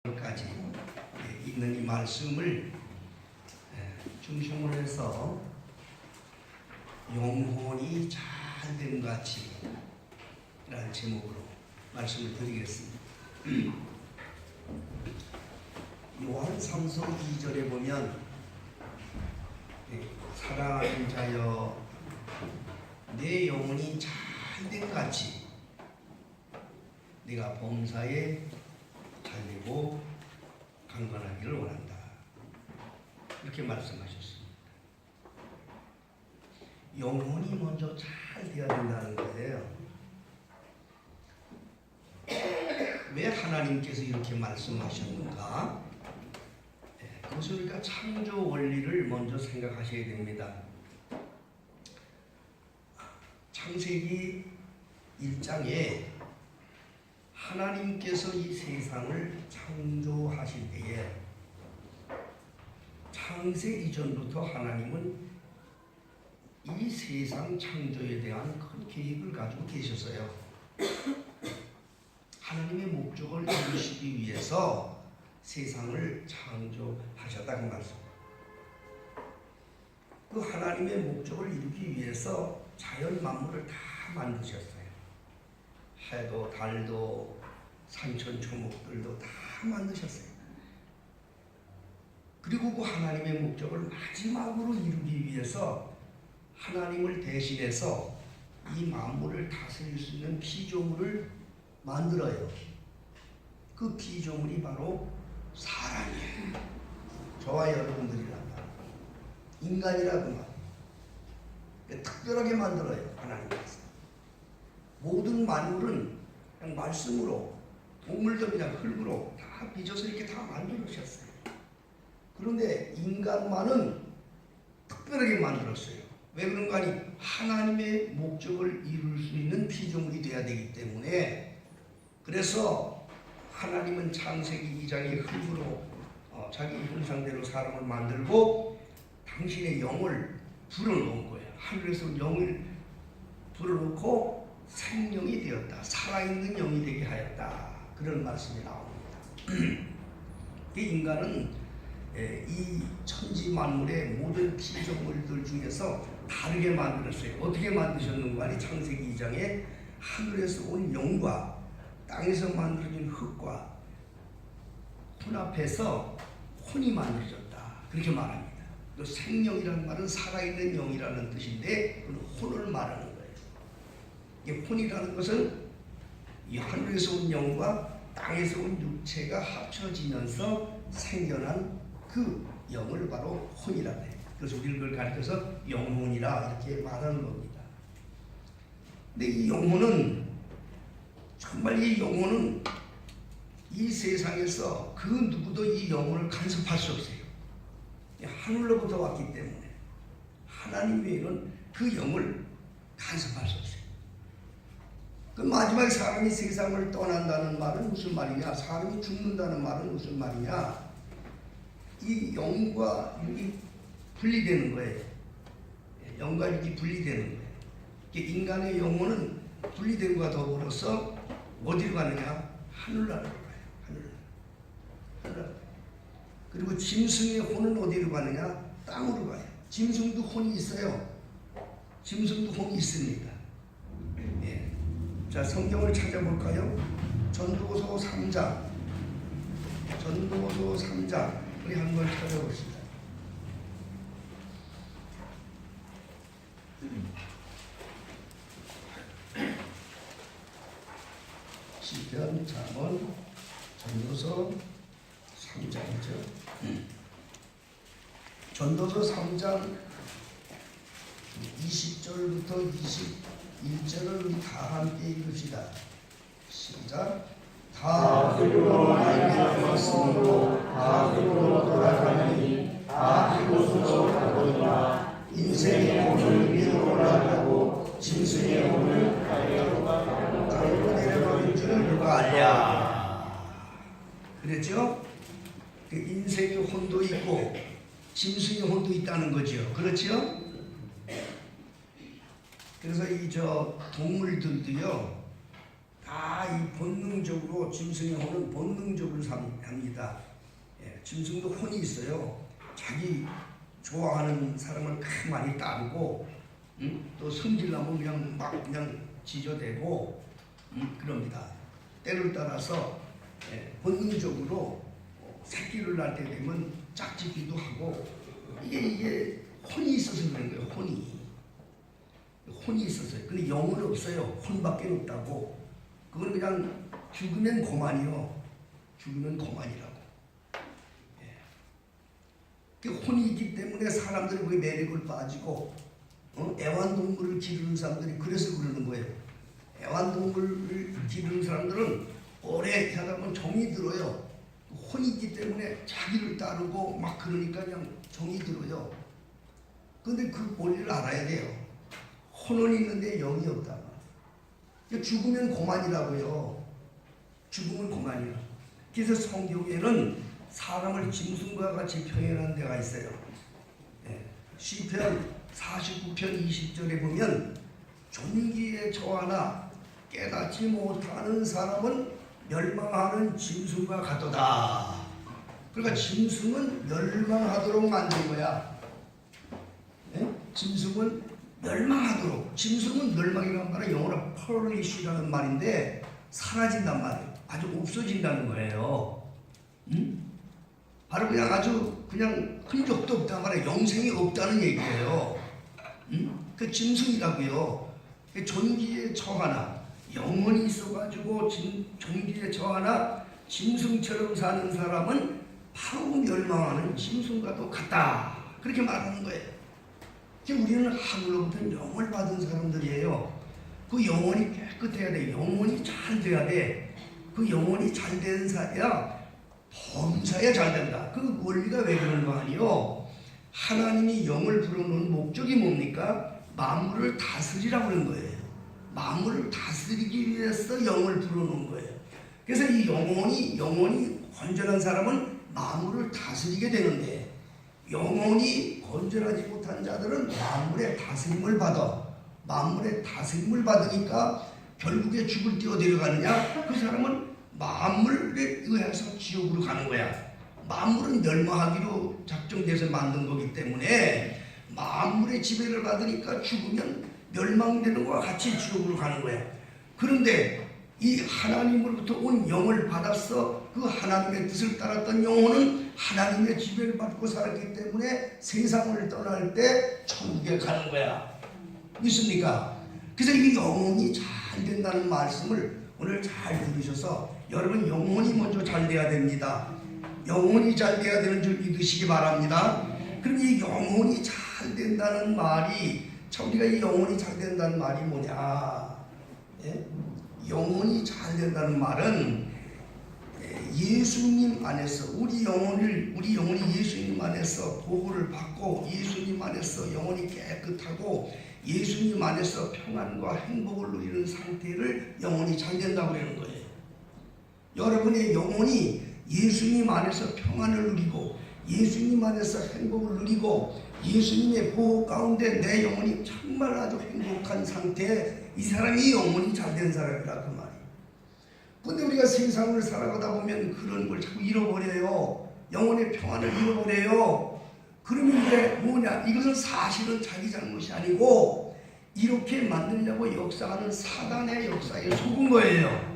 까지 있는 이 말씀을 중심으로 해서 영혼이 잘됨 같이 라는 제목으로 말씀을 드리겠습니다. 요한 3서 2절에 보면 사랑하는 자여 내 영혼이 잘됨 같이 네가 범사에 잘되고 강건하기를 원한다. 이렇게 말씀하셨습니다. 영혼이 먼저 잘 되어야 된다는 거예요. 왜 하나님께서 이렇게 말씀하셨는가? 그것은 우리가 창조 원리를 먼저 생각하셔야 됩니다. 창세기 1장에 하나님께서 이 세상을 창조하실 때에 창세 이전부터 하나님은 이 세상 창조에 대한 큰 계획을 가지고 계셨어요. 하나님의 목적을 이루시기 위해서 세상을 창조하셨다 그 말씀. 그 하나님의 목적을 이루기 위해서 자연 만물을 다 만드셨어요. 해도 달도 산천 초목들도 다 만드셨어요. 그리고 그 하나님의 목적을 마지막으로 이루기 위해서 하나님을 대신해서 이 만물을 다스릴 수 있는 피조물을 만들어요. 그 피조물이 바로 사람이에요. 저와 여러분들이란 말이에요. 인간이라고 말이에요. 특별하게 만들어요. 하나님께서. 모든 만물은 그냥 말씀으로, 동물도 그냥 흙으로 다 빚어서 이렇게 다 만들어주셨어요. 그런데 인간만은 특별하게 만들었어요. 왜 그런가 하니 하나님의 목적을 이룰 수 있는 피조물이 되어야 되기 때문에. 그래서 하나님은 창세기 2장의 흙으로 자기 형상대로 사람을 만들고 당신의 영을 불어넣은 거예요. 하늘에서 영을 불어넣고 생명이 되었다. 살아있는 영이 되게 하였다. 그런 말씀이 나옵니다. 인간은 이 천지 만물의 모든 피조물들 중에서 다르게 만들었어요. 어떻게 만드셨는가 하니 창세기 2장에 하늘에서 온 영과 땅에서 만들어진 흙과 혼합해서 혼이 만들어졌다. 그렇게 말합니다. 또 생명이라는 말은 살아있는 영이라는 뜻인데 그건 혼을 말하는 거예요. 이 혼이라는 것은 이 하늘에서 온 영과 땅에서 온 육체가 합쳐지면서 생겨난 그 영을 바로 혼이라고 해요. 그래서 우리를 그걸 가르쳐서 영혼이라 이렇게 말하는 겁니다. 근데 이 영혼은 정말 이 영혼은 이 세상에서 그 누구도 이 영혼을 간섭할 수 없어요. 하늘로부터 왔기 때문에 하나님 외에는 그 영을 간섭할 수 없어요. 그 마지막에 사람이 세상을 떠난다는 말은 무슨 말이냐? 사람이 죽는다는 말은 무슨 말이냐? 이 영과 육이 분리되는 거예요. 영과 육이 분리되는 거예요. 인간의 영혼은 분리됨과 더불어서 어디로 가느냐? 하늘나라로 가요. 하늘나라. 그리고 짐승의 혼은 어디로 가느냐? 땅으로 가요. 짐승도 혼이 있어요. 짐승도 혼이 있습니다. 예. 자, 성경을 찾아볼까요? 전도서 3장. 전도서 3장. 우리 한번 찾아봅시다. 시편, 잠언, 전도서 3장이죠. 전도서 3장 20절부터 21절을 우리 다 함께 읽읍시다. 시작. 다 흙으로 말미암았으므로 다 흙으로 돌아가느니 다 이곳으로 가거니와 인생의 혼을 위로 올라가고 짐승의 혼을 아래로 내려버린 줄을 누가 알랴. 그랬죠? 그 인생의 혼도 있고 짐승의 혼도 있다는 거죠. 그렇죠? 그래서 이 동물들도요 다 이 본능적으로 짐승의 혼은 본능적으로 합니다. 예, 짐승도 혼이 있어요. 자기 좋아하는 사람을 많이 따르고, 또 성질나면 그냥 막 그냥 지저대고, 그럽니다. 때를 따라서 본능적으로 새끼를 낳을 때 되면 짝짓기도 하고, 이게 혼이 있어서 그런 거예요. 혼이 있었어요. 근데 영은 없어요. 혼밖에 없다고. 그건 그냥 죽으면 고만이요. 죽으면 고만이라고. 그 혼이 있기 때문에 사람들이 그 매력을 빠지고, 애완동물을 기르는 사람들이 그래서 그러는 거예요. 애완동물을 기르는 사람들은 오래 하다 보면 정이 들어요. 혼이 있기 때문에 자기를 따르고 막 그러니까 그냥 정이 들어요. 근데 그 본리를 알아야 돼요. 혼은 있는데 영이 없다. 죽으면 고만이라고요. 죽으면 고만이야. 그래서 성경에는 사람을 짐승과 같이 표현한 데가 있어요. 시편 49편 20절에 보면 존귀에 처하나 깨닫지 못하는 사람은 멸망하는 짐승과 같도다. 그러니까 짐승은 멸망하도록 만든 거야. 짐승은 멸망하도록. 짐승은 멸망이라는 말은 영어로 perish라는 말인데 사라진단 말이에요. 아주 없어진다는 거예요. 바로 그냥 아주 그냥 흔적도 없다는 말이에요. 영생이 없다는 얘기예요. 그 짐승이라고요. 존귀에 처하나 영혼이 있어가지고 존귀에 처하나 짐승처럼 사는 사람은 바로 멸망하는 짐승과도 같다. 그렇게 말하는 거예요. 우리는 하늘로부터 영을 받은 사람들이에요. 그 영혼이 깨끗해야 돼. 영혼이 잘 돼야 돼. 그 영혼이 잘 된 사야 범사에 잘 된다. 그 원리가 왜 그런 거 아니요? 하나님이 영을 불어놓은 목적이 뭡니까? 만물을 다스리라고 그런 거예요. 만물을 다스리기 위해서 영을 불어놓은 거예요. 그래서 이 영혼이 건전한 사람은 만물을 다스리게 되는데, 영혼이 건전하지 못한 자들은 만물의 다스림을 받으니까 결국에 죽을 뛰어내려가느냐? 그 사람은 만물에 의해서 지옥으로 가는 거야. 만물은 멸망하기로 작정돼서 만든 거기 때문에 만물의 지배를 받으니까 죽으면 멸망되는 것과 같이 지옥으로 가는 거야. 그런데 이 하나님으로부터 온 영을 받아서 그 하나님의 뜻을 따랐던 영혼은 하나님의 지배를 받고 살았기 때문에 세상을 떠날 때 천국에 가는 거야. 믿습니까? 그래서 이 영혼이 잘 된다는 말씀을 오늘 잘 들으셔서 여러분 영혼이 먼저 잘 돼야 됩니다. 영혼이 잘 돼야 되는 줄 믿으시기 바랍니다. 그럼 이 영혼이 잘 된다는 말이, 우리가 이 영혼이 잘 된다는 말이 뭐냐? 영혼이 잘 된다는 말은 예수님 안에서 우리 영혼이 예수님 안에서 보호를 받고 예수님 안에서 영혼이 깨끗하고 예수님 안에서 평안과 행복을 누리는 상태를 영혼이 잘 된다고 그러는 거예요. 여러분의 영혼이 예수님 안에서 평안을 누리고 예수님 안에서 행복을 누리고 예수님의 보호 가운데 내 영혼이 정말 아주 행복한 상태에 이 사람이 영혼이 잘 된 사람이라 그 말이에요. 근데 우리가 세상을 살아가다 보면 그런 걸 자꾸 잃어버려요. 영혼의 평안을 잃어버려요. 그러면 이게 뭐냐? 이것은 사실은 자기 잘못이 아니고 이렇게 만들려고 역사하는 사단의 역사에 속은 거예요.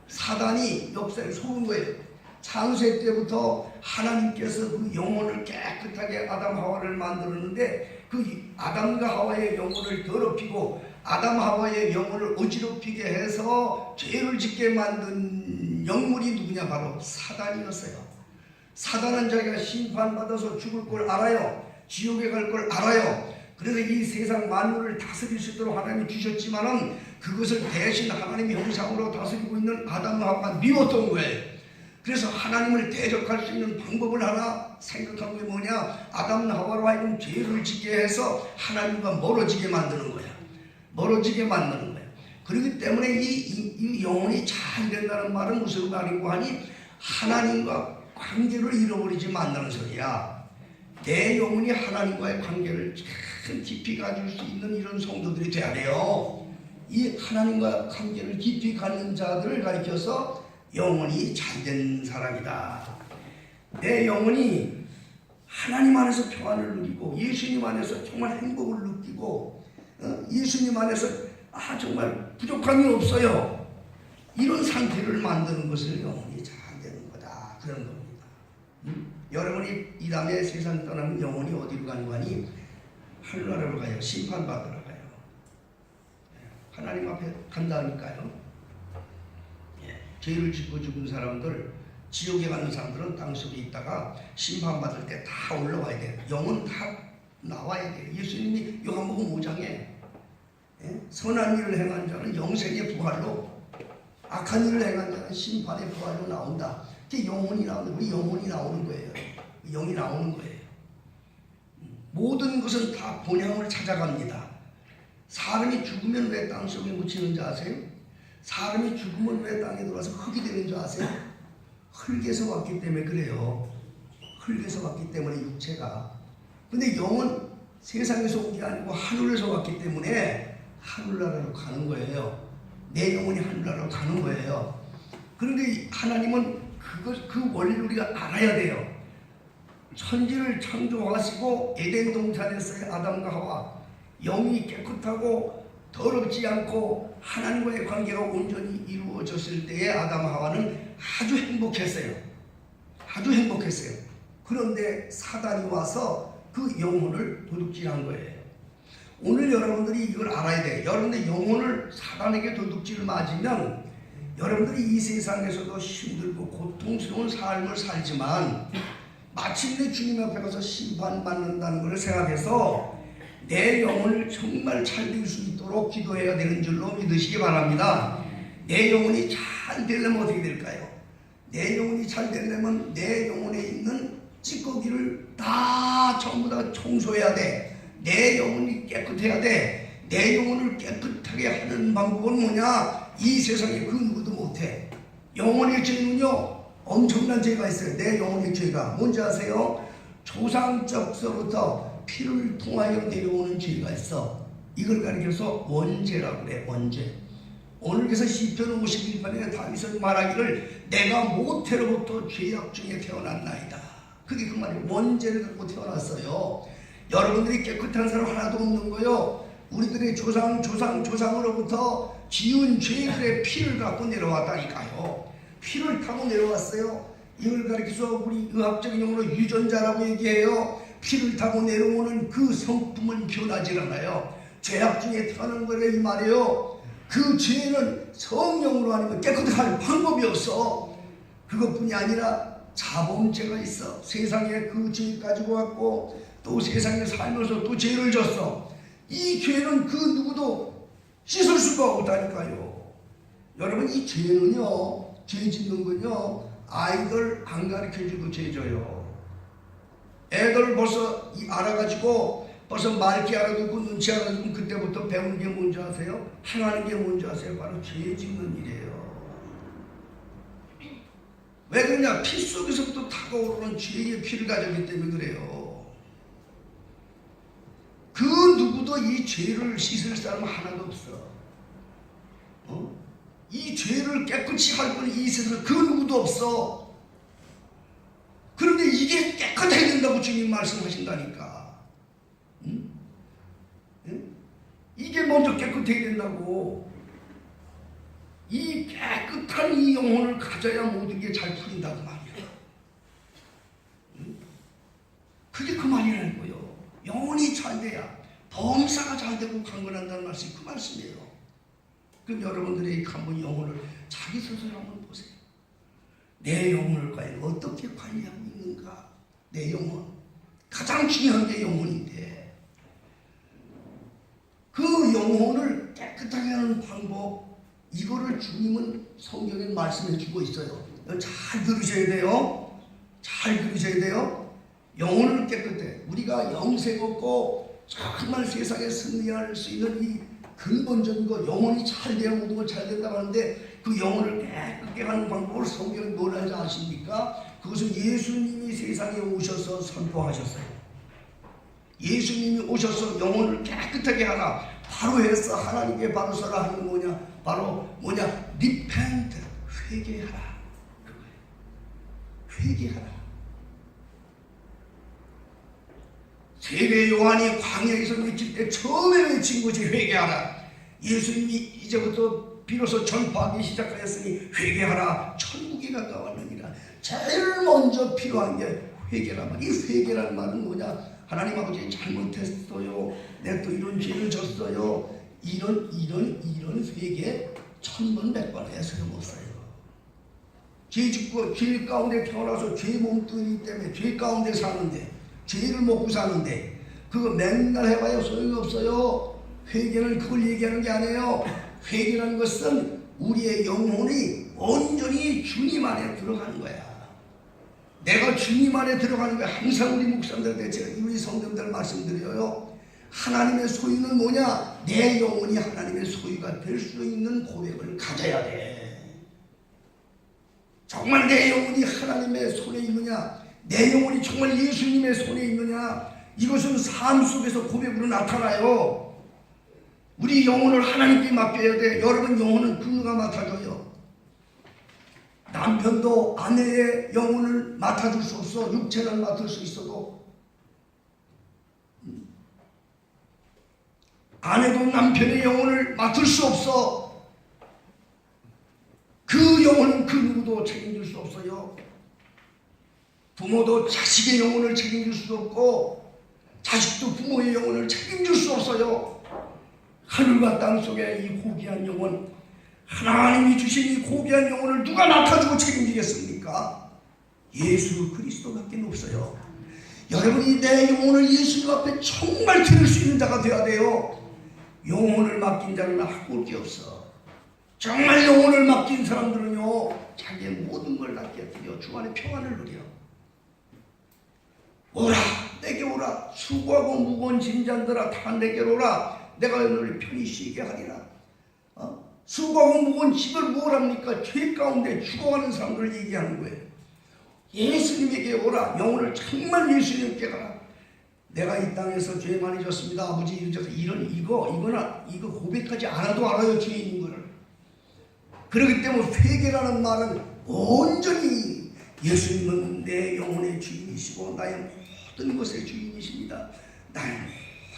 사단이 역사에 속은 거예요. 창세 때부터 하나님께서 그 영혼을 깨끗하게 아담 하와를 만들었는데 그 아담과 하와의 영혼을 더럽히고 아담 하와의 영혼을 어지럽히게 해서 죄를 짓게 만든 영물이 누구냐? 바로 사단이었어요. 사단은 자기가 심판받아서 죽을 걸 알아요. 지옥에 갈 걸 알아요. 그래서 이 세상 만물을 다스릴 수 있도록 하나님이 주셨지만은 그것을 대신 하나님의 형상으로 다스리고 있는 아담 하와가 미웠던 거예요. 그래서 하나님을 대적할 수 있는 방법을 하나 생각한 게 뭐냐? 아담 하와로 하여금 죄를 짓게 해서 하나님과 멀어지게 만드는 거야. 멀어지게 만드는 거야. 그렇기 때문에 이 영혼이 잘 된다는 말은 무슨 말이고 하니 하나님과 관계를 잃어버리지 말라는 소리야. 내 영혼이 하나님과의 관계를 참 깊이 가질 수 있는 이런 성도들이 돼야 돼요. 이 하나님과 관계를 깊이 갖는 자들을 가리켜서 영혼이 잘된 사람이다. 내 영혼이 하나님 안에서 평안을 누리고 예수님 안에서 정말 행복을 느끼고 예수님 안에서 정말 부족함이 없어요. 이런 상태를 만드는 것을 영혼이 잘되는 거다. 그런 겁니다. 여러분이 이 다음에 세상 떠나면 영혼이 어디로 가는 거니? 하늘나라로 가요. 심판받으러 가요. 하나님 앞에 간다니까요. 죄를 짓고 죽은 사람들, 지옥에 가는 사람들은 땅속에 있다가 심판받을 때 다 올라와야 돼요. 영은 다 나와야 돼요. 예수님이 요한복음 5장에 선한 일을 행한 자는 영생의 부활로, 악한 일을 행한 자는 심판의 부활로 나온다. 그게 영혼이 나오는, 우리 영혼이 나오는 거예요. 영이 나오는 거예요. 모든 것은 다 본향을 찾아갑니다. 사람이 죽으면 왜 땅속에 묻히는 줄 아세요? 사람이 죽으면 왜 땅에 들어와서 흙이 되는 줄 아세요? 흙에서 왔기 때문에 그래요. 흙에서 왔기 때문에 육체가. 근데 영은 세상에서 온 게 아니고 하늘에서 왔기 때문에 하늘나라로 가는 거예요. 내 영혼이 하늘나라로 가는 거예요. 그런데 하나님은 그 원리를 우리가 알아야 돼요. 천지를 창조하시고 에덴 동산에서의 아담과 하와, 영이 깨끗하고 더럽지 않고 하나님과의 관계가 온전히 이루어졌을 때의 아담 하와는 아주 행복했어요. 아주 행복했어요. 그런데 사단이 와서 그 영혼을 도둑질한 거예요. 오늘 여러분들이 이걸 알아야 돼요. 여러분들 영혼을 사단에게 도둑질 맞으면 여러분들이 이 세상에서도 힘들고 고통스러운 삶을 살지만 마침내 주님 앞에 가서 심판받는다는 것을 생각해서 내 영혼을 정말 잘 될 수 있도록 기도해야 되는 줄로 믿으시기 바랍니다. 내 영혼이 잘 되려면 어떻게 될까요? 내 영혼이 잘 되려면 내 영혼에 있는 찌꺼기를 다 전부 다 청소해야 돼. 내 영혼이 깨끗해야 돼. 내 영혼을 깨끗하게 하는 방법은 뭐냐? 이 세상에 그 누구도 못해. 영혼의 죄는요, 엄청난 죄가 있어요. 내 영혼의 죄가 뭔지 아세요? 조상적서부터 피를 통하여 내려오는 죄가 있어. 이걸 가리켜서 원죄라고 그래. 원죄. 오늘 그래서 시편 51편에 다윗은 말하기를 내가 모태로부터 죄악 중에 태어났나이다. 그게 그 말이에요. 원죄를 갖고 태어났어요. 여러분들이 깨끗한 사람 하나도 없는 거요. 우리들의 조상으로부터 지은 죄들의 피를 갖고 내려왔다니까요. 피를 타고 내려왔어요. 이걸 가리켜서 우리 의학적인 용어로 유전자라고 얘기해요. 피를 타고 내려오는 그 성품은 변하지 않아요. 죄악 중에 태어난 거래 이 말이에요. 그 죄는 성령으로 아니면 깨끗할 방법이 없어. 그것뿐이 아니라 자범죄가 있어. 세상에 그 죄 가지고 왔고 또 세상에 살면서 또 죄를 졌어. 이 죄는 그 누구도 씻을 수가 없다니까요. 여러분, 이 죄는요, 죄 짓는 건요, 아이들 안 가르쳐주고 죄 져요. 애들 벌써 알아가지고 벌써 맑게 알아듣고 눈치 알아듣고 그때부터 배우는 게 뭔지 아세요? 행하는 게 뭔지 아세요? 바로 죄 짓는 일이에요. 왜 그러냐? 피 속에서부터 타고오르는 죄의 피를 가졌기 때문에 그래요. 그 누구도 이 죄를 씻을 사람 하나도 없어. 이 죄를 깨끗이 할 분이 이 세상에 그 누구도 없어. 그런데 이게 깨끗해야 된다고 주님 말씀하신다니까. 응? 응? 이게 먼저 깨끗해야 된다고. 이 깨끗한 이 영혼을 가져야 모든 게 잘 풀린다고 말이야. 응? 그게 그 말이라는 거예요. 영혼이 잘 돼야, 범사가 잘 되고 강건한다는 말씀이 그 말씀이에요. 그럼 여러분들의 한번 영혼을 자기 스스로 한번 보세요. 내 영혼을 과연 어떻게 관리하고 있는가? 내 영혼, 가장 중요한 게 영혼인데 그 영혼을 깨끗하게 하는 방법, 이거를 주님은 성경에 말씀해 주고 있어요. 잘 들으셔야 돼요. 잘 들으셔야 돼요. 영혼을 깨끗해. 우리가 영생 얻고 정말 세상에 승리할 수 있는 이 근본적인 거, 영혼이 잘 돼야 모든 걸 잘 된다고 하는데 그 영혼을 깨끗게 하는 방법을 성경에 뭐라는지 아십니까? 그것은 예수님이 세상에 오셔서 선포하셨어요. 예수님이 오셔서 영혼을 깨끗하게 하라. 바로 해서 하나님께 바로 서라 하는 건 뭐냐? 바로 뭐냐? repent, 회개하라. 회개하라. 세례 요한이 광야에서 외칠 때 처음에 외친 것이 회개하라. 예수님이 이제부터 비로소 전파하기 시작하였으니 회개하라. 천국이 가까웠느니라. 제일 먼저 필요한 게 회개란 말. 이 회개란 말은 뭐냐? 하나님 아버지 잘못했어요. 내가 또 이런 죄를 졌어요. 이런 회개 1000번 100번 해서도 못 써요. 죄 짓고 죄 가운데 태어나서 죄 몸뚱이 때문에 죄 가운데 사는데 죄를 먹고 사는데 그거 맨날 해봐야 소용이 없어요. 회개는 그걸 얘기하는 게 아니에요. 회개라는 것은 우리의 영혼이 온전히 주님 안에 들어가는 거야. 내가 주님 안에 들어가는 거야. 항상 우리 목사님들한테 제가 우리 성도들 말씀드려요. 하나님의 소유는 뭐냐? 내 영혼이 하나님의 소유가 될 수 있는 고백을 가져야 돼. 정말 내 영혼이 하나님의 손에 있느냐? 내 영혼이 정말 예수님의 손에 있느냐? 이것은 삶 속에서 고백으로 나타나요. 우리 영혼을 하나님께 맡겨야 돼. 여러분 영혼은 누가 맡아줘요? 남편도 아내의 영혼을 맡아줄 수 없어. 육체는 맡을 수 있어도 아내도 남편의 영혼을 맡을 수 없어. 그 영혼은 그 누구도 책임질 수 없어요. 부모도 자식의 영혼을 책임질 수 없고 자식도 부모의 영혼을 책임질 수 없어요. 하늘과 땅 속에 이 고귀한 영혼, 하나님이 주신 이 고귀한 영혼을 누가 맡아주고 책임지겠습니까? 예수 그리스도밖에 없어요. 여러분이 내 영혼을 예수님 앞에 정말 드릴 수 있는 자가 되어야 돼요. 영혼을 맡긴 자는 하고 올 게 없어. 정말 영혼을 맡긴 사람들은요, 자기의 모든 걸 낫게 드려 주 안에 평안을 누려. 오라, 내게 오라. 수고하고 무거운 짐잔들아 다 내게로 오라. 내가 너를 편히 쉬게 하리라. 수고하고 무거운 짐을 뭐랍니까? 죄 가운데 죽어가는 사람들을 얘기하는 거예요. 예수님에게 오라. 영혼을 정말 예수님께 가라. 내가 이 땅에서 죄 많이 졌습니다. 아버지 이거 고백하지 않아도 알아요. 죄 있는 거를. 그렇기 때문에 회개라는 말은 온전히 예수님은 내 영혼의 주인이시고 나의 모든 것의 주인이십니다. 나의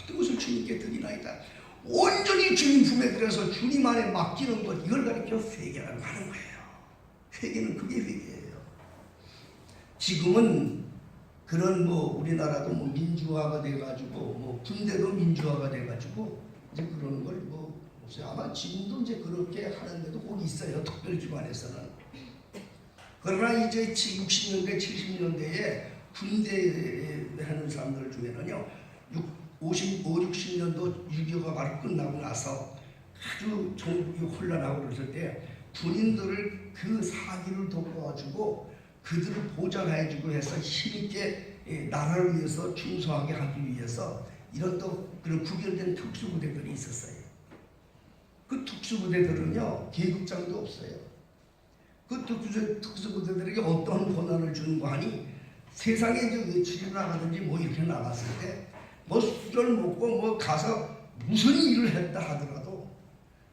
모든 것을 주님께 드리나이다. 온전히 주님 품에 들여서 주님 안에 맡기는 것, 이걸 가리켜 회개라고 하는 거예요. 회개는 그게 회개예요. 지금은 그런 우리나라도 민주화가 돼가지고 군대도 민주화가 돼가지고 이제 그런 걸 아마 지금도 이제 그렇게 하는데도 꼭 있어요. 특별기관에서는. 그러나 이제 60년대, 70년대에 군대 하는 사람들 중에는요, 60년도 6.25가 바로 끝나고 나서 아주 전국이 혼란하고 그랬을 때 군인들을 그 사기를 돕아주고 그들을 보장해주고 해서 힘있게 나라를 위해서 충성하게 하기 위해서 이런 또 그런 구별된 특수부대들이 있었어요. 그 특수부대들은요, 계급장도 없어요. 그 특수부대들에게 어떤 권한을 주는 거 하니 세상에 이제 외출을 나가든지 이렇게 나갔을 때 술을 먹고 가서 무슨 일을 했다 하더라도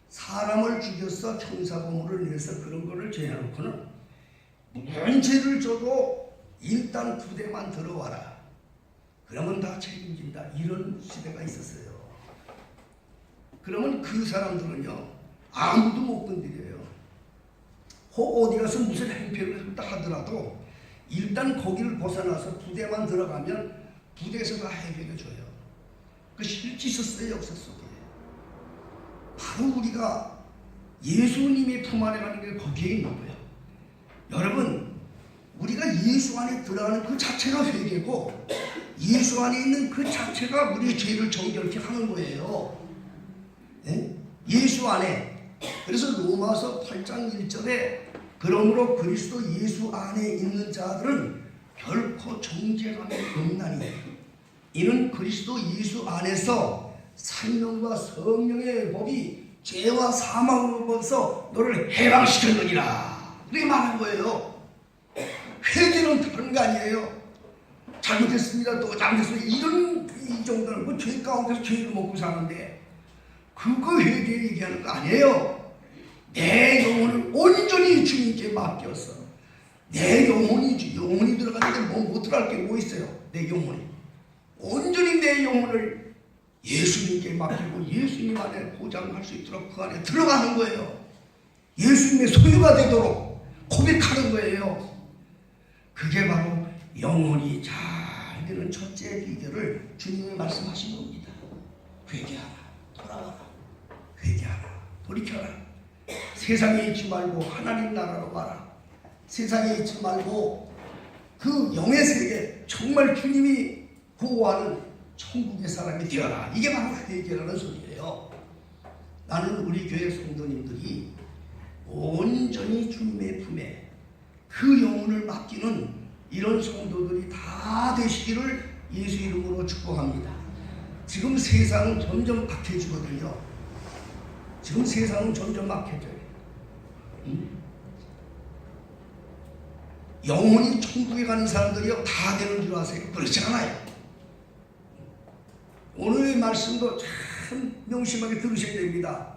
사람을 죽여서 형사고문을 내서 그런 거를 제해놓고는 무슨 죄를 져도 일단 부대만 들어와라. 그러면 다 책임진다. 이런 시대가 있었어요. 그러면 그 사람들은요, 아무도 못 건드려요. 혹 어디 가서 무슨 행패를 했다 하더라도 일단 거기를 벗어나서 부대만 들어가면 부대에서 다 해결해줘요. 그 실제 있었어요, 역사 속에. 바로 우리가 예수님의 품 안에 가는 게 거기에 있는 거예요. 여러분, 우리가 예수 안에 들어가는 그 자체가 회개고 예수 안에 있는 그 자체가 우리의 죄를 정결케 하는 거예요. 네? 예수 안에. 그래서 로마서 8장 1절에 그러므로 그리스도 예수 안에 있는 자들은 결코 정죄감이 없나니 이는 그리스도 예수 안에서 생명과 성령의 법이 죄와 사망으로부터 너를 해방시켰느니라. 이렇게 말한 거예요. 회개는 다른 거 아니에요. 잘못했습니다. 또 잘못했습니다. 이 정도는 죄 가운데서 죄를 먹고 사는데 그거 회개 얘기하는 거 아니에요. 내 영혼을 온전히 주님께 맡겼어. 내 영혼이 들어가는데 못 들어갈 게 뭐 있어요? 내 영혼이 온전히 내 영혼을 예수님께 맡기고 예수님 안에 보장할 수 있도록 그 안에 들어가는 거예요. 예수님의 소유가 되도록 고백하는 거예요. 그게 바로 영혼이 잘 되는 첫째 비결을 주님이 말씀하신 겁니다. 회개하라, 돌아와라, 회개하라, 돌이켜라. 세상에 있지 말고 하나님 나라로 가라. 세상에 있지 말고 그 영의 세계, 정말 주님이 보호하는 천국의 사람이 되어라. 이게 바로 회개라는 소리예요. 나는 우리 교회 성도님들이 온전히 주님의 품에 그 영혼을 맡기는 이런 성도들이 다 되시기를 예수 이름으로 축복합니다. 지금 세상은 점점 박해지거든요. 지금 세상은 점점 막혀져요. 영혼이 천국에 가는 사람들이요 다 되는 줄 아세요? 그렇지 않아요. 오늘의 말씀도 참 명심하게 들으셔야 됩니다.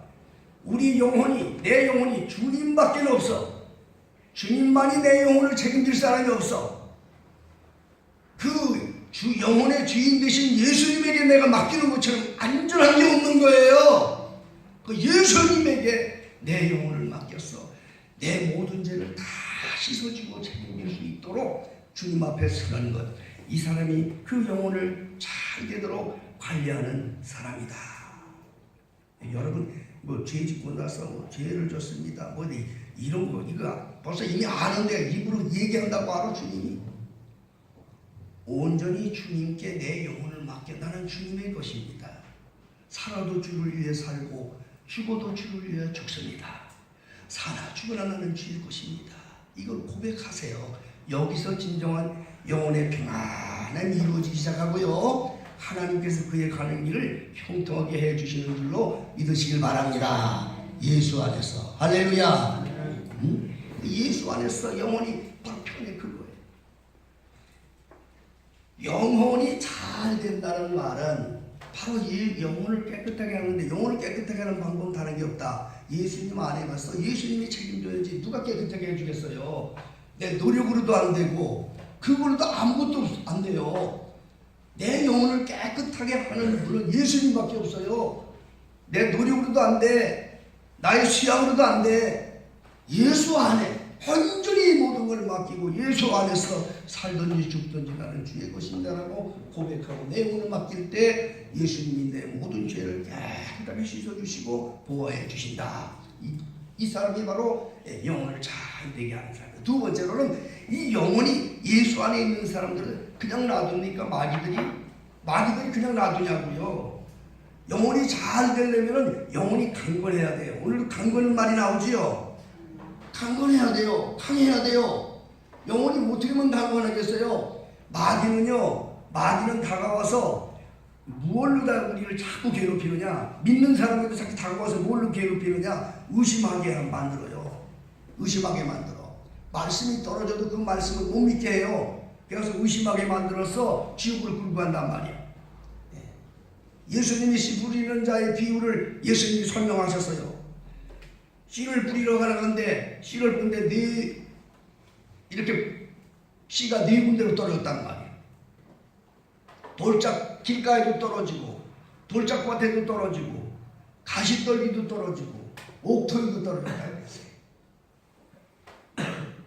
우리 영혼이, 내 영혼이 주님밖에 없어. 주님만이 내 영혼을 책임질 사람이 없어. 그 영혼의 주인 되신 예수님에게 내가 맡기는 것처럼 안전한 게 없는 거예요. 그 예수님에게 내 영혼을 맡겼어. 내 모든 죄를 다 씻어주고 책임질 수 있도록 주님 앞에 서는 것. 이 사람이 그 영혼을 잘 되도록 관리하는 사람이다. 여러분 죄 짓고 나서 죄를 졌습니다. 이런 거 이거 벌써 이미 아는데 입으로 얘기한다고 알아. 주님이 온전히 주님께 내 영혼을 맡겨. 나는 주님의 것입니다. 살아도 주를 위해 살고 죽어도 주를 위해 죽습니다. 살아 죽으나 나는 주의 것입니다. 이걸 고백하세요. 여기서 진정한 영혼의 평안함이 이루어지기 시작하고요. 하나님께서 그의 가는 길을 형통하게 해주시는 줄로 믿으시길 바랍니다. 예수 안에서. 할렐루야. 예수 안에서 영혼이 바로 편해. 그거예요. 영혼이 잘 된다는 말은 바로 이 영혼을 깨끗하게 하는데, 영혼을 깨끗하게 하는 방법은 다른 게 없다. 예수님 안에 가서 예수님이 책임져야지 누가 깨끗하게 해주겠어요. 내 노력으로도 안 되고 그걸로도 아무것도 안 돼요. 내 영혼을 깨끗하게 하는 분은 예수님밖에 없어요. 내 노력으로도 안 돼. 나의 수양으로도 안 돼. 예수 안에 온전히 모든 걸 맡기고 예수 안에서 살든지 죽든지 나는 주의 것입니다라고 고백하고 내 영혼을 맡길 때 예수님이 내 모든 죄를 깨끗하게 씻어주시고 보호해 주신다. 이 사람이 바로 영혼을 잘 되게 하는 사람. 두 번째로는 이 영혼이 예수 안에 있는 사람들을 그냥 놔둡니까? 마귀들이 그냥 놔두냐고요. 영혼이 잘 되려면 영혼이 강건해야 돼요. 오늘도 강건한 말이 나오지요. 강건해야 돼요. 강해야 돼요. 영혼이 어떻게 하면 강건하겠어요? 마귀는 다가와서 무엇로 다 우리를 자꾸 괴롭히느냐? 믿는 사람에도 자꾸 다가와서 뭘로 괴롭히느냐? 의심하게 만들어요. 의심하게 만들어. 말씀이 떨어져도 그 말씀을 못 믿게 해요. 그래서 의심하게 만들어서 지옥으로 끌고 간단 말이야. 예수님이 씨 부리는 자의 비유를 예수님이 설명하셨어요. 씨를 뿌리러 가는데 씨를 뿌는데 이렇게 씨가 네 군데로 떨어졌단 말이야. 돌짝 길가에도 떨어지고 돌짝밭에도 떨어지고 가시떨기도 떨어지고 옥토리도 떨어진다.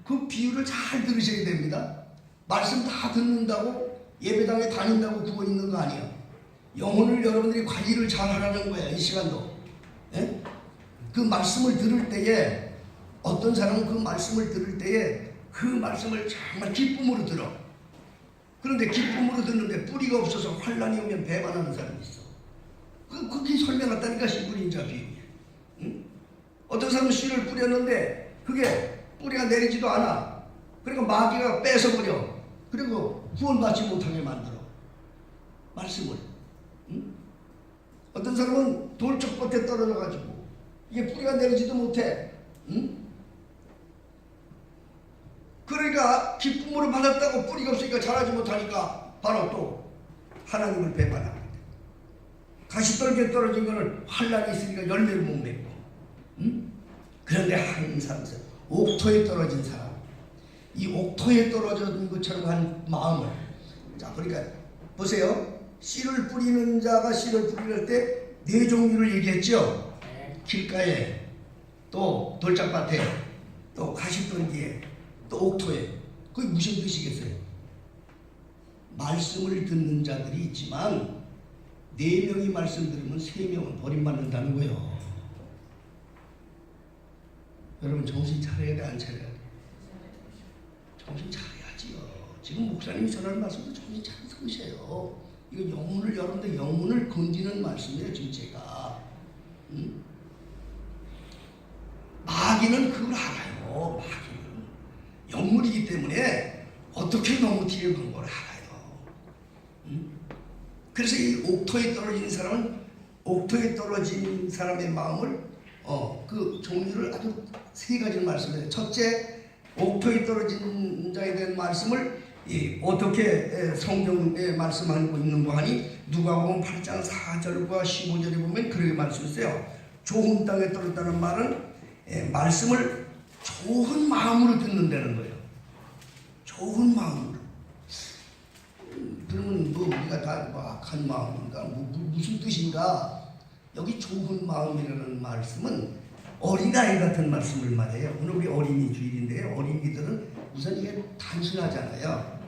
그 비유를 잘 들으셔야 됩니다. 말씀 다 듣는다고 예배당에 다닌다고 그거 있는 거 아니에요. 영혼을 여러분들이 관리를 잘 하라는 거야. 이 시간도. 예? 그 말씀을 들을 때에 어떤 사람은 그 말씀을 들을 때에 그 말씀을 정말 기쁨으로 들어. 그런데 기쁨으로 듣는데 뿌리가 없어서 환란이 오면 배반하는 사람이 있어. 그렇게 설명했다니까. 씨뿌린 자 비유. 응? 어떤 사람은 씨를 뿌렸는데 그게 뿌리가 내리지도 않아. 그러니까 마귀가 뺏어버려. 그리고 구원받지 못하게 만들어. 말씀을. 응? 어떤 사람은 돌짝밭에 떨어져가지고 이게 뿌리가 내리지도 못해. 응? 그러니까 기쁨으로 받았다고 뿌리가 없으니까 자라지 못하니까 바로 또 하나님을 배반합니다. 가시떨게 떨어진 거는 환란이 있으니까 열매를 못 맺고, 그런데 한 사람, 옥토에 떨어진 사람, 이 옥토에 떨어진 것처럼 한 마음을, 자, 그러니까 보세요. 씨를 뿌리는 자가 씨를 뿌릴 때 네 종류를 얘기했죠. 길가에, 또 돌짝밭에, 또 가시떨기에, 또 옥토에. 그게 무슨 뜻이겠어요? 말씀을 듣는 자들이 있지만 4명이 말씀 들으면 3명은 버림받는다는 거예요. 여러분 정신 차려야 돼, 안 차려야 돼? 정신 차려야지요. 지금 목사님이 전하는 말씀도 정신 차려서 보세요. 이거 영문을, 여러분들 영문을 건드리는 말씀이에요. 지금 제가 마귀는 그걸 알아요. 마귀는 영물이기 때문에 어떻게 너무 뒤에 간 걸 알아요. 그래서 이 옥토에 떨어진 사람은 옥토에 떨어진 사람의 마음을 그 종류를 아주 3가지를 말씀해요. 첫째, 옥토에 떨어진 자에 대한 말씀을 어떻게 성경에 말씀하고 있는 거 하니 누가복음 8장 4절과 15절에 보면 그렇게 말씀했어요. 좋은 땅에 떨어졌다는 말은 말씀을 좋은 마음으로 듣는다는 거예요. 좋은 마음으로. 그러면 뭐 우리가 다 악한 마음인가 무슨 뜻인가? 여기 좋은 마음이라는 말씀은 어린아이 같은 말씀을 말해요. 오늘 우리 어린이 주일인데요. 어린이들은 우선 이게 단순하잖아요.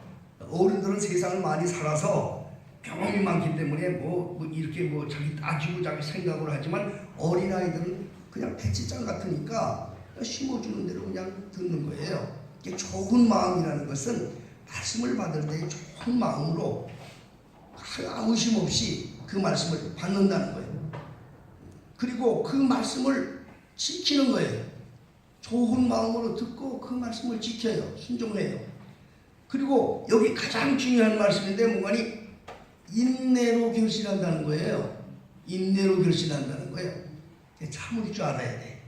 어른들은 세상을 많이 살아서 경험이 많기 때문에 뭐 이렇게 자기 따지고 자기 생각을 하지만 어린아이들은 그냥 배치장 같으니까 심어주는 대로 그냥 듣는 거예요. 이게 좋은 마음이라는 것은 말씀을 받을 때 좋은 마음으로 아무 의심 없이 그 말씀을 받는다는 거예요. 그리고 그 말씀을 지키는 거예요. 좋은 마음으로 듣고 그 말씀을 지켜요. 순종해요. 그리고 여기 가장 중요한 말씀인데 뭔가니 인내로 결실한다는 거예요. 인내로 결실한다는 거예요. 참을 줄 알아야 돼.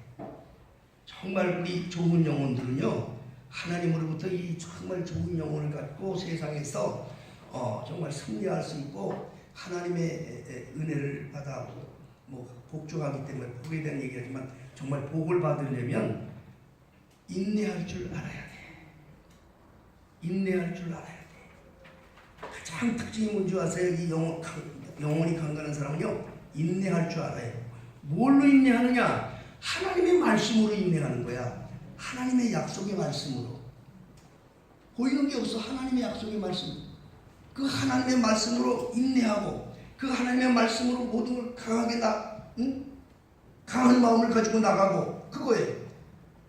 정말 우리 좋은 영혼들은요, 하나님으로부터 이 정말 좋은 영혼을 갖고 세상에서 정말 승리할 수 있고 하나님의 은혜를 받아 복종하기 때문에 복에 대한 얘기하지만 정말 복을 받으려면 인내할 줄 알아야 돼. 인내할 줄 알아야 돼. 가장 특징이 뭔지 아세요? 이 영혼이 강건한 사람은요, 인내할 줄 알아요. 뭘로 인내하느냐? 하나님의 말씀으로 인내하는 거야. 하나님의 약속의 말씀으로. 보이는 게 없어. 하나님의 약속의 말씀. 그 하나님의 말씀으로 인내하고 그 하나님의 말씀으로 모든 걸 강하게 강한 마음을 가지고 나가고 그거예요.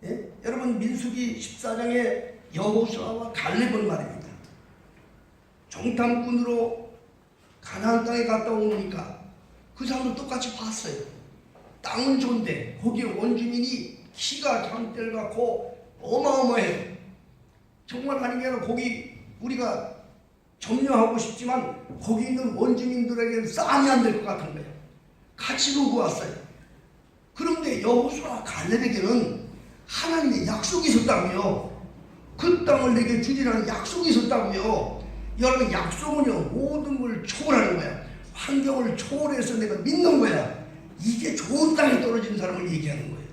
예? 여러분 민수기 14장에 여호수아와 갈렙은 말입니다. 정탐꾼으로 가나안 땅에 갔다 오니까 그 사람도 똑같이 봤어요. 땅은 좋은데 거기에 원주민이 키가 장대를 갖고 어마어마해요. 정말 하는 게 아니라 거기 우리가 점령하고 싶지만 거기 있는 원주민들에게는 싸움이 안 될 것 같은 거예요. 같이 보고 왔어요. 그런데 여호수아 갈렙에게는 하나님의 약속이 있었다고요. 그 땅을 내게 주리라는 약속이 있었다고요. 여러분 약속은요 모든 걸 초월하는 거야. 환경을 초월해서 내가 믿는 거야. 이게 좋은 땅에 떨어진 사람을 얘기하는 거예요.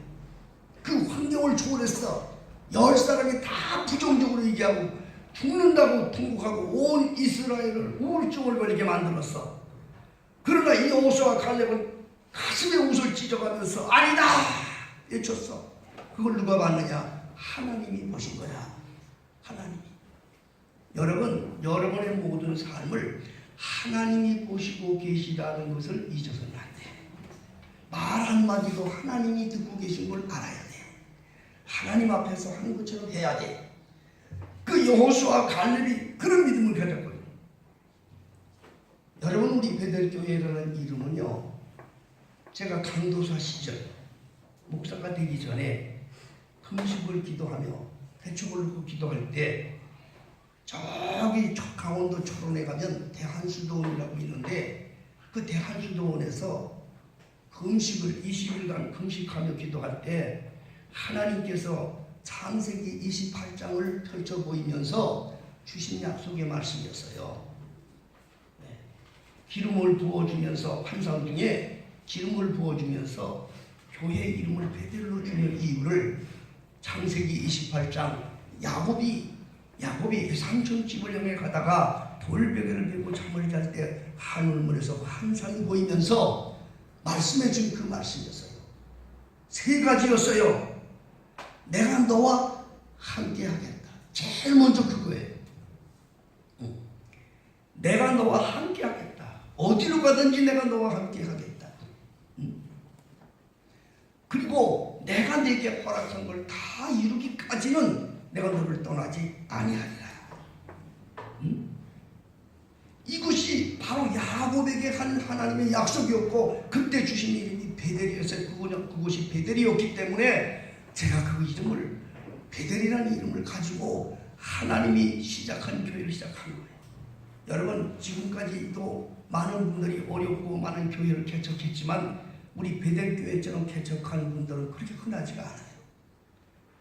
그 환경을 초월했어. 10사람이 다 부정적으로 얘기하고 죽는다고 통곡하고 온 이스라엘을 우울증을 걸리게 만들었어. 그러나 이 여호수아와 갈렙은 가슴에 옷을 찢어가면서 아니다 외쳤어. 그걸 누가 봤느냐? 하나님이 보신 거야. 하나님이. 여러분, 여러분의 모든 삶을 하나님이 보시고 계시다는 것을 잊어서는 안 돼. 말 한마디도 하나님이 듣고 계신 걸 알아야 돼. 하나님 앞에서 한 것처럼 해야 돼. 그 여호수아 갈렙이 그런 믿음을 가졌거든요. 여러분 우리 베델교회라는 이름은요, 제가 강도사 시절 목사가 되기 전에 금식을 기도하며 대축을 놓고 기도할 때 저기 강원도 초론에 가면 대한수도원이라고 있는데 그 대한수도원에서 금식을 20일간 금식하며 기도할 때 하나님께서 창세기 28장을 펼쳐 보이면서 주신 약속의 말씀이었어요. 네. 기름을 부어주면서 환상 중에 기름을 부어주면서 교회 이름을 베델로 주는 이유를 창세기 28장 야곱이 삼촌집을 향해 가다가 돌베개를 메고 잠을 잘 때 하늘문에서 환상이 보이면서 말씀해 준 그 말씀이었어요. 세 가지였어요. 내가 너와 함께 하겠다. 제일 먼저 그거예요. 내가 너와 함께 하겠다. 어디로 가든지 내가 너와 함께 하겠다. 그리고 내가 네게 허락한 걸 다 이루기까지는 내가 너를 떠나지 아니하리라. 이것이 바로 야곱에게 한 하나님의 약속이었고 그때 주신 이름이 베델이었어요. 그곳이 베델이었기 때문에 제가 그 이름을 베델이라는 이름을 가지고 하나님이 시작한 교회를 시작한 거예요. 여러분 지금까지도 많은 분들이 어렵고 많은 교회를 개척했지만 우리 베델교회처럼 개척한 분들은 그렇게 흔하지가 않아요.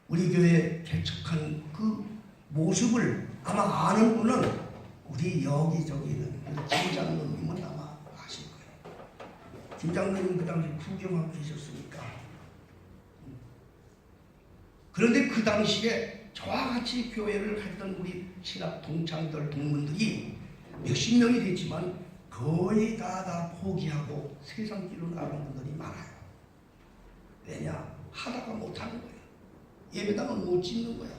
우리 교회 개척한 그 모습을 아마 아는 분은 우리 여기저기 있는 김장로님은 아마 아실 거예요. 김장로님 그 당시 구경하고 계셨으니까. 그런데 그 당시에 저와 같이 교회를 했던 우리 신학 동창들 동문들이 몇십 명이 됐지만 거의 다 포기하고 세상 길로 나간 분들이 많아요. 왜냐? 하다가 못하는 거예요. 예배당은 못 짓는 거야.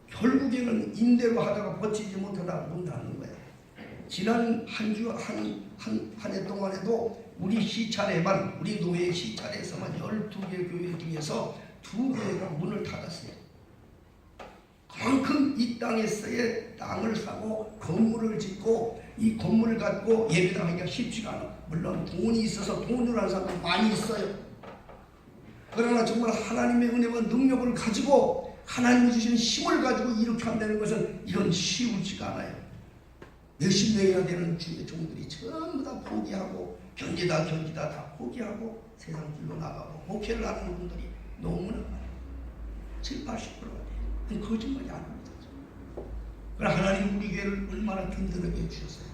결국에는 임대로 하다가 버티지 못하다가 문 닫는 거야. 지난 한 해 동안에도 우리 시찰에만 우리 노예 시찰에서만 12개 교회 중에서 2개가 문을 닫았어요. 그만큼 이 땅에서의 땅을 사고 건물을 짓고 이 건물을 갖고 예배당하기가 쉽지가 않아. 물론 돈이 있어서 돈을 하는 사람도 많이 있어요. 그러나 정말 하나님의 은혜와 능력을 가지고 하나님이 주시는 힘을 가지고 이렇게 한다는 것은 이건 쉬우지가 않아요. 몇십 명이나 되는 주의 종들이 전부 다 포기하고 견디다 다 포기하고 세상 길로 나가고 목회를 하는 분들이 너무나 많아요. 70~80%가 돼요. 거짓말이 아닙니다. 그러나 하나님 우리 교회를 얼마나 든든하게 해주셨어요.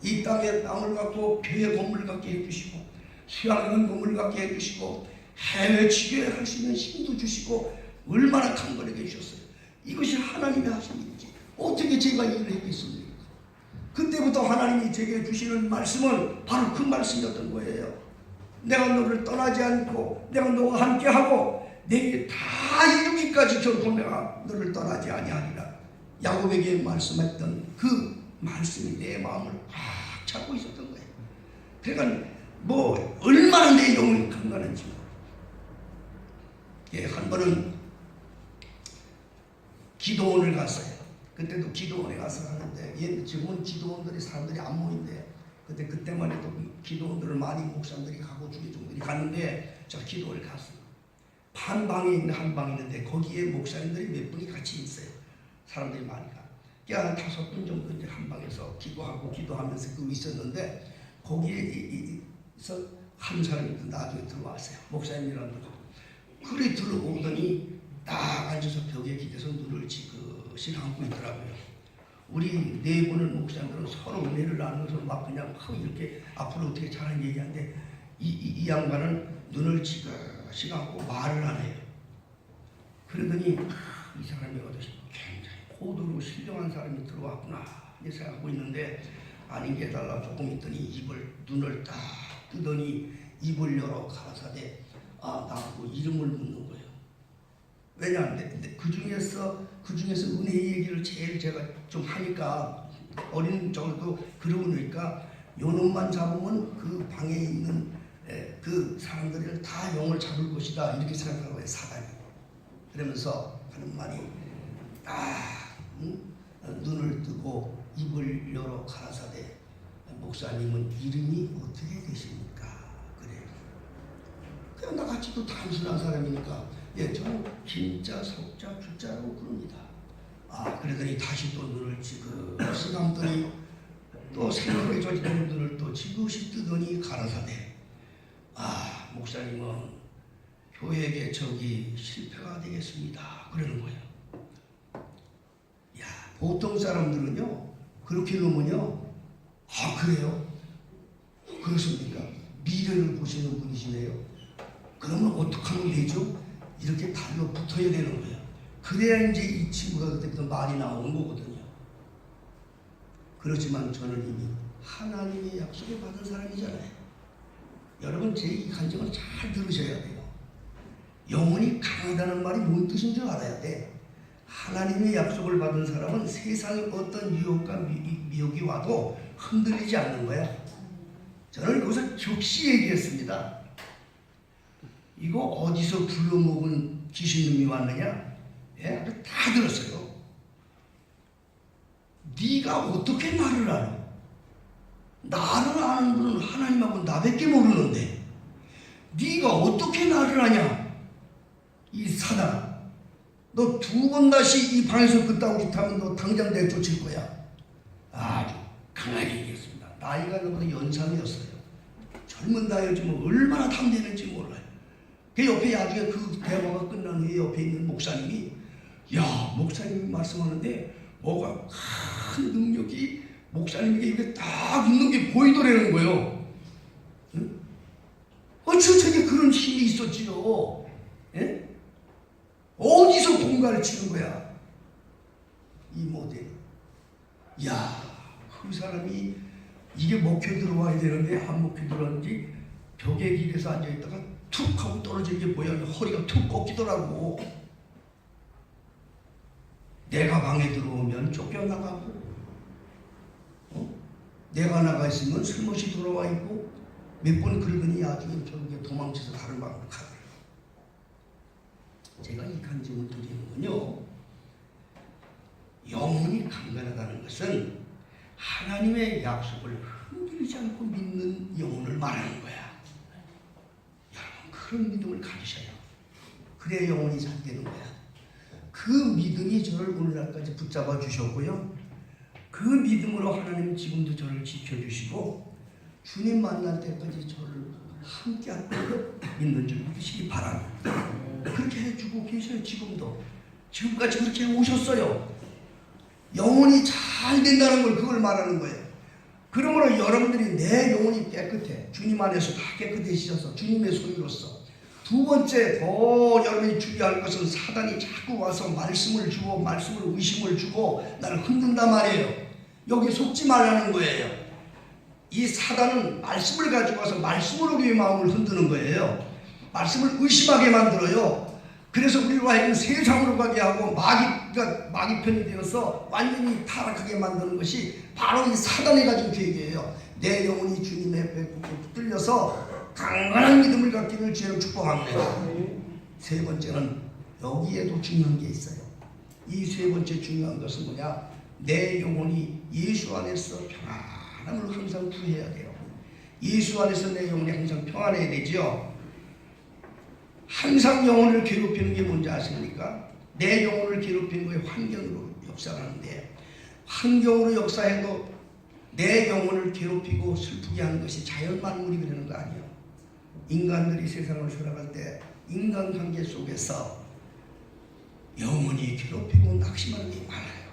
이 땅에 땅을 갖고 교회 건물을 갖게 해주시고 수양하는 건물을 갖게 해주시고 해외 지교회 할 수 있는 힘도 주시고 얼마나 강건하게 해주셨어요. 이것이 하나님이 하신 일이지 어떻게 제가 일을 했겠습니까? 그때부터 하나님이 제게 주시는 말씀은 바로 그 말씀이었던 거예요. 내가 너를 떠나지 않고 내가 너와 함께하고 내게 다 이루기까지 결코 내가 너를 떠나지 아니하리라. 야곱에게 말씀했던 그 말씀이 내 마음을 꽉 잡고 있었던 거예요. 그러니까 뭐 얼마나 내 영혼이 강건한지. 예, 한 번은 기도원을 갔어요. 그때도 기도원에 가서 하는데 지금은 기도원들이 사람들이 안 모인대. 그때만 해도 기도원들을 많이 목사님들이 가고 주기종들이 갔는데 제가 기도원을 갔어요. 한 방에 있는 한 방이 있는데 거기에 목사님들이 몇 분이 같이 있어요. 사람들이 많이 가. 한 5분 정도 이제 한 방에서 기도하고 기도하면서 그 있었는데 거기에서 한 사람이 나중에 들어왔어요. 목사님이라는 분. 그래 들어오더니 딱 앉아서 벽에 기대서 눈을 지그시 감고 있더라고요. 우리 네 분을 목사님들은 서로 은혜를 나누면서 막 그냥 이렇게 앞으로 어떻게 잘하는 얘기하는데 이 양반은 눈을 지그시 감고 말을 안 해요. 그러더니 이 사람이 어디서 굉장히 고도로 신령한 사람이 들어왔구나 이렇게 생각하고 있는데 아닌 게 달라 조금 있더니 눈을 딱 뜨더니 입을 열어 가라사대 나하고 이름을 묻는 거예요. 왜냐하면 그 중에서 은혜 얘기를 제일 제가 좀 하니까 어린 적도 그러고 보니까 요놈만 잡으면 그 방에 있는 그 사람들을 다 영을 잡을 것이다 이렇게 생각한 거예요. 사단이. 그러면서 하는 말이 눈을 뜨고 입을 열어 가라사대 목사님은 이름이 어떻게 되십니까? 그래요. 그냥 나같이도 단순한 사람이니까 저는 김자, 석자, 주자라고 부릅니다. 그러더니 다시 또 눈을 지그시 감더니 또 생각에 젖은 눈을 또 지그시 뜨더니 가라사대 목사님은 교회 개척이 실패가 되겠습니다. 그러는 거예요. 보통 사람들은요 그렇게 놓으면요 그래요? 그렇습니까? 미래를 보시는 분이시네요. 그러면 어떻게 하면 되죠? 이렇게 달라붙어야 되는 거예요. 그래야 이제 이 친구가 그때부터 말이 나오는 거거든요. 그렇지만 저는 이미 하나님의 약속을 받은 사람이잖아요. 여러분 제 이 간증을 잘 들으셔야 돼요. 영혼이 강하다는 말이 뭔 뜻인 줄 알아야 돼. 하나님의 약속을 받은 사람은 세상의 어떤 유혹과 미혹이 와도 흔들리지 않는 거야. 저는 거기서 즉시 얘기했습니다. 이거 어디서 불러먹은 귀신놈이 왔느냐? 예, 다 들었어요. 네가 어떻게 나를 알아? 나를 아는 분은 하나님하고 나밖에 모르는데 네가 어떻게 나를 아냐? 이 사단, 너 두 번 다시 이 방에서 그따구 짓하면 너 당장 내쫓을 거야. 아주 강하게 얘기했습니다. 나이가 너보다 연상이었어요. 젊은 나이였지만 얼마나 탐내는지 몰라요. 그 옆에 나중에 그 대화가 끝난 후에 옆에 있는 목사님이, 야, 목사님이 말씀하는데 뭐가 큰 능력이 목사님에게 이렇게 딱 있는 게 보이더라는 거예요. 응? 저게 그런 힘이 있었지요. 예? 어디서 공갈을 치는 거야? 이 모델. 야, 그 사람이 이게 먹혀 들어와야 되는데 안 먹혀 들어왔는지 벽에 길에서 앉아있다가 툭 하고 떨어지는 게 뭐야? 허리가 툭 꺾이더라고. 내가 방에 들어오면 쫓겨나가고, 내가 나가 있으면 슬며시 돌아와 있고, 몇 번 그러더니 나중에 저렇게 도망쳐서 다른 방으로 가더라고요. 제가 이 간증을 드리는 건요, 영혼이 강건하다는 것은 하나님의 약속을 흔들리지 않고 믿는 영혼을 말하는 거야. 여러분, 그런 믿음을 가지셔요. 그래야 영혼이 잘 되는 거야. 그 믿음이 저를 오늘날까지 붙잡아 주셨고요. 그 믿음으로 하나님 지금도 저를 지켜주시고 주님 만날 때까지 저를 함께하고 믿는 줄 믿으시기 바랍니다. 그렇게 해주고 계셔요. 지금까지 그렇게 오셨어요. 영혼이 잘 된다는 걸 그걸 말하는 거예요. 그러므로 여러분들이 내 영혼이 깨끗해, 주님 안에서 다 깨끗해지셔서 주님의 소유로서. 두 번째 더 여러분이 주의할 것은 사단이 자꾸 와서 말씀을 주고 말씀을 의심을 주고 나를 흔든단 말이에요. 여기 속지 말라는 거예요. 이 사단은 말씀을 가지고 와서 말씀으로 우리의 마음을 흔드는 거예요. 말씀을 의심하게 만들어요. 그래서 우리로 하여금 세상으로 가게 하고 마귀 편이 되어서 완전히 타락하게 만드는 것이 바로 이 사단이 가진 계획이에요. 내 영혼이 주님의 앞에 붙들려서 강건한 믿음을 갖기를 주여 축복합니다. 세 번째는 여기에도 중요한 게 있어요. 이 세 번째 중요한 것은 뭐냐? 내 영혼이 예수 안에서 평안함을 항상 구해야 돼요. 예수 안에서 내 영혼이 항상 평안해야 되죠. 항상 영혼을 괴롭히는 게 뭔지 아십니까? 내 영혼을 괴롭히는 거에 환경으로 역사하는데, 환경으로 역사해도 내 영혼을 괴롭히고 슬프게 하는 것이 자연 만물이 그러는 거 아니에요. 인간들이 세상을 살아갈 때 인간관계 속에서 영혼이 괴롭히고 낙심하는 게 많아요.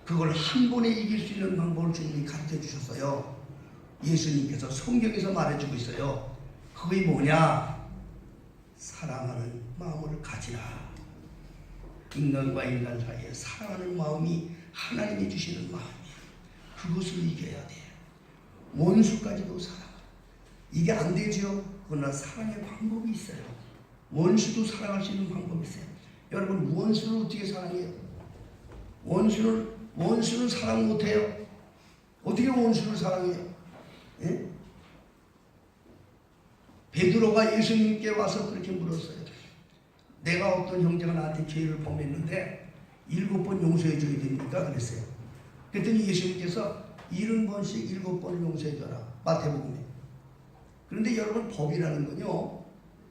그걸 한 번에 이길 수 있는 방법을 주님이 가르쳐 주셨어요. 예수님께서 성경에서 말해주고 있어요. 그게 뭐냐? 사랑하는 마음을 가지라. 인간과 인간 사이에 사랑하는 마음이 하나님이 주시는 마음이에요. 그것을 이겨야 돼요. 원수까지도 사랑. 이게 안 되죠. 그러나 사랑의 방법이 있어요. 원수도 사랑할 수 있는 방법이 있어요. 여러분, 원수를 어떻게 사랑해요? 원수는 사랑 못해요. 어떻게 원수를 사랑해요? 예? 베드로가 예수님께 와서 그렇게 물었어요. 내가 어떤 형제가 나한테 죄를 범했는데 7번 용서해 줘야 됩니까? 그랬어요. 그랬더니 예수님께서 70번씩 7번을 용서해 줘라. 마태복음에. 그런데 여러분, 법이라는 건요,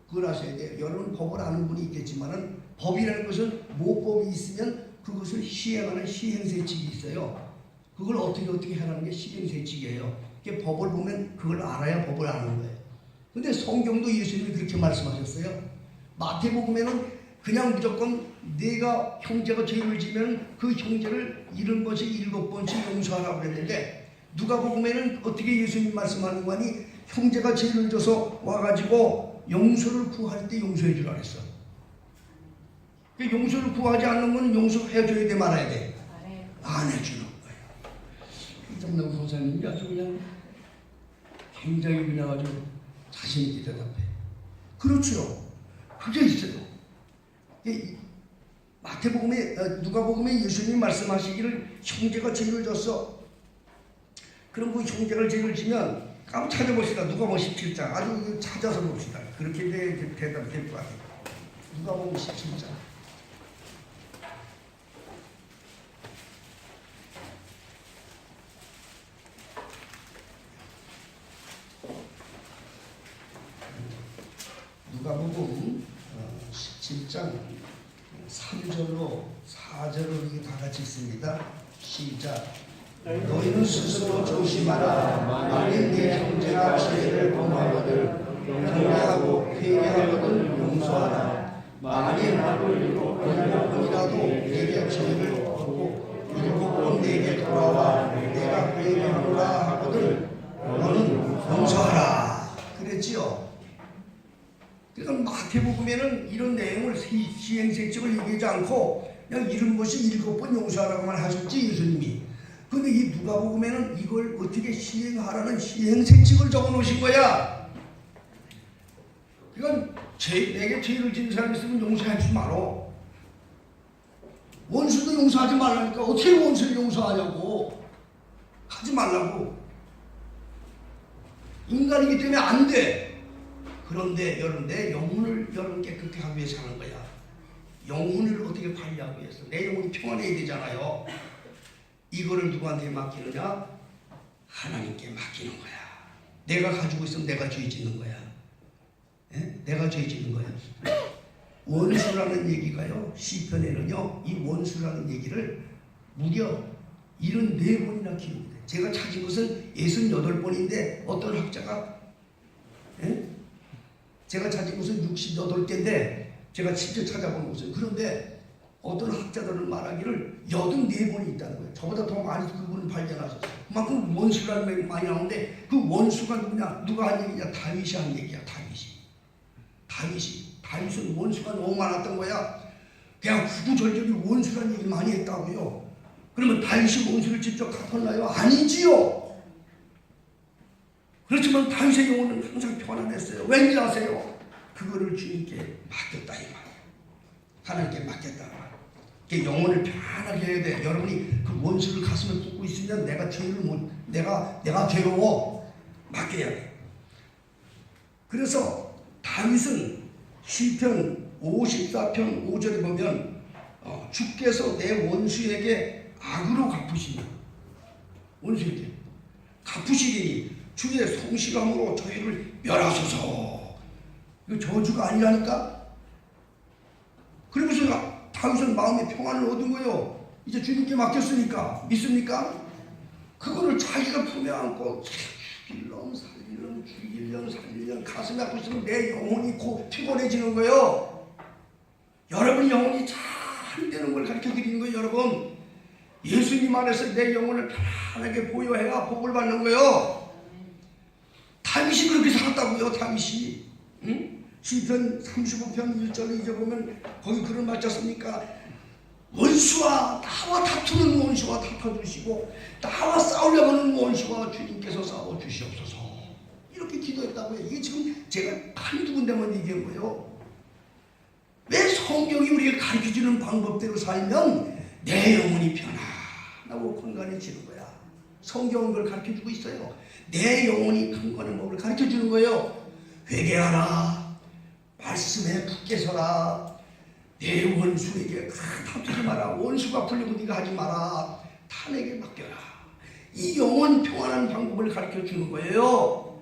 그걸 아셔야 돼요. 여러분 법을 아는 분이 있겠지만은, 법이라는 것은 모법이 있으면 그것을 시행하는 시행세칙이 있어요. 그걸 어떻게 하라는 게 시행세칙이에요. 법을 보면 그걸 알아야 법을 아는 거예요. 근데 성경도 예수님이 그렇게 말씀하셨어요. 마태복음에는 그냥 무조건 내가 형제가 죄를 지면 그 형제를 70번씩 7번씩 용서하라고 그랬는데, 누가복음에는 어떻게 예수님 말씀하는 거니? 형제가 죄를 져서 와가지고 용서를 구할 때 용서해 주라 그랬어. 용서를 구하지 않는 건 용서해줘야 돼, 말아야 돼? 안 해주는 거야. 이정남 선생님이 아주 그냥 굉장히 그냥 아주 자신 있게 대답해. 그렇죠. 그게 있어요. 마태복음에, 누가복음에 예수님이 말씀하시기를 형제가 죄를 졌어. 그럼 그 형제가 죄를 지면 한번 찾아봅시다. 누가복음 17장. 아주 찾아서 봅시다. 그렇게 대답이 될 것 같아요. 누가복음 17장. 누가복음 17장 3절로 4절로 다 같이 있습니다. 시작. 너희는 스스로 조심하라. 만일 네 형제가 죄를 범하거든 경계하고 회개하거든 용서하라. 만일 일곱 번이라도 내게 죄를 범하고 7번 내게 돌아와 내가 회개하노라 하거든 너는 용서하라. 그랬지요. 그러니까 마태복음에는 이런 내용을 시행색적을 얘기하지 않고 그냥 이런 것이 7번 용서하라고만 하셨지, 예수님이. 근데 이 누가복음에는 이걸 어떻게 시행하라는 시행색칙을 적어 놓으신 거야. 그러니까 내게 죄를 지은 사람이 있으면 용서하지 말어. 원수도 용서하지 말라니까 어떻게 원수를 용서하냐고. 하지 말라고. 인간이기 때문에 안 돼. 그런데 여러분, 내 영혼을 여러분 깨끗게 하기 위해서 하는 거야. 영혼을 어떻게 관리하기 위해서. 내 영혼이 평안해야 되잖아요. 이거를 누구한테 맡기느냐? 하나님께 맡기는 거야. 내가 가지고 있으면 내가 죄 짓는 거야. 예? 내가 죄 짓는 거야. 원수라는 얘기가요, 시편에는요, 이 원수라는 얘기를 무려 74번이나 기록돼. 제가 찾은 것은 68번인데 어떤 학자가, 예? 제가 찾은 것은 68개인데 제가 직접 찾아본 것은, 그런데 어떤 학자들은 말하기를 84번이 있다는 거예요. 저보다 더 많이 그분을 발견하셨어요. 그만큼 원수라는 말이 많이 나오는데 그 원수가 누구냐? 누가 한 얘기냐? 다윗이 한 얘기야. 다윗은 원수가 너무 많았던 거야. 그냥 구구절절히 원수라는 얘기를 많이 했다고요. 그러면 다윗이 원수를 직접 갚았나요? 아니지요. 그렇지만 다윗의 영혼은 항상 편안했어요. 왠지 아세요? 그거를 주님께 맡겼다 이 말이에요. 하나님께 맡겼다. 영혼을 편하게 해야 돼. 여러분이 그 원수를 가슴에 품고 있으면 내가 괴로워. 맡겨야 돼. 그래서 다윗은 시편 54편 5절에 보면 주께서 내 원수에게 악으로 갚으시니, 원수에게 갚으시리니 주의 성실함으로 저희를 멸하소서. 이거 저주가 아니라니까. 그러면서 다윗은 마음의 평안을 얻은 거예요. 이제 주님께 맡겼으니까. 믿습니까? 그거를 자기가 품에 안고 죽일렴 살릴렴 죽일렴 살릴렴 가슴에 안고 있으면 내 영혼이 피곤해지는 거예요. 여러분 영혼이 잘 되는 걸 가르쳐 드리는 거예요. 여러분, 예수님 안에서 내 영혼을 편안하게 보여야 복을 받는 거예요. 다윗이 그렇게 살았다고요. 다윗이. 응? 시편 35편 1절을 이제 보면 거기 글을 맞췄습니까? 원수와 나와 다투는 원수와 다퉈주시고 나와 싸우려고 하는 원수와 주님께서 싸워주시옵소서. 이렇게 기도했다고요. 이게 지금 제가 한두 군데만 얘기한 거예요. 왜 성경이 우리를 가르쳐주는 방법대로 살면 내 영혼이 편안하고 건강해지는 거야. 성경은 그걸 가르쳐주고 있어요. 내 영혼이 건강한 법을 가르쳐주는 거예요. 회개하라. 말씀에 굳게 서라. 내 원수에게 다투지 마라. 원수가 풀리고 네가 하지 마라. 탄에게 맡겨라. 이 영혼 평안한 방법을 가르쳐 주는 거예요.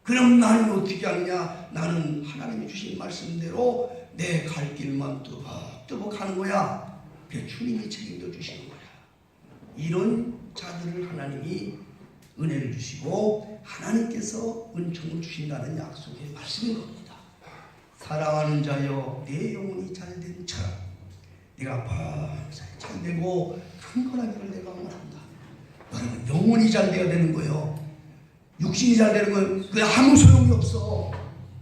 그럼 나는 어떻게 하느냐? 나는 하나님이 주신 말씀대로 내 갈 길만 뜨벅뜨벅 가는 거야. 그게 주님이 책임져 주시는 거야. 이런 자들을 하나님이 은혜를 주시고 하나님께서 은총을 주신다는 약속의 말씀인 겁니다. 사랑하는 자여, 내 영혼이 잘된 처럼 네가 잘 되고 강건하기를 내가 원한다. 여러분, 영혼이 잘 되어야 되는 거예요. 육신이 잘 되는 건 그게 아무 소용이 없어.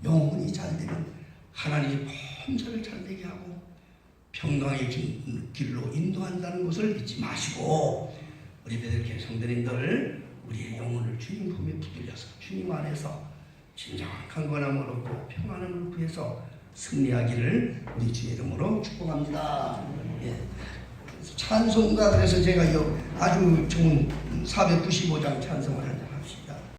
영혼이 잘 되면 하나님이 범사를 잘 되게 하고 평강의 길로 인도한다는 것을 잊지 마시고, 우리 베들교회 성도님들 우리의 영혼을 주님 품에 붙들려서 주님 안에서 진정한 강건함을 얻고 평안함을 구해서 승리하기를 우리 주의 이름으로 축복합니다. 예. 찬송가, 그래서 제가 아주 좋은 495장 찬송을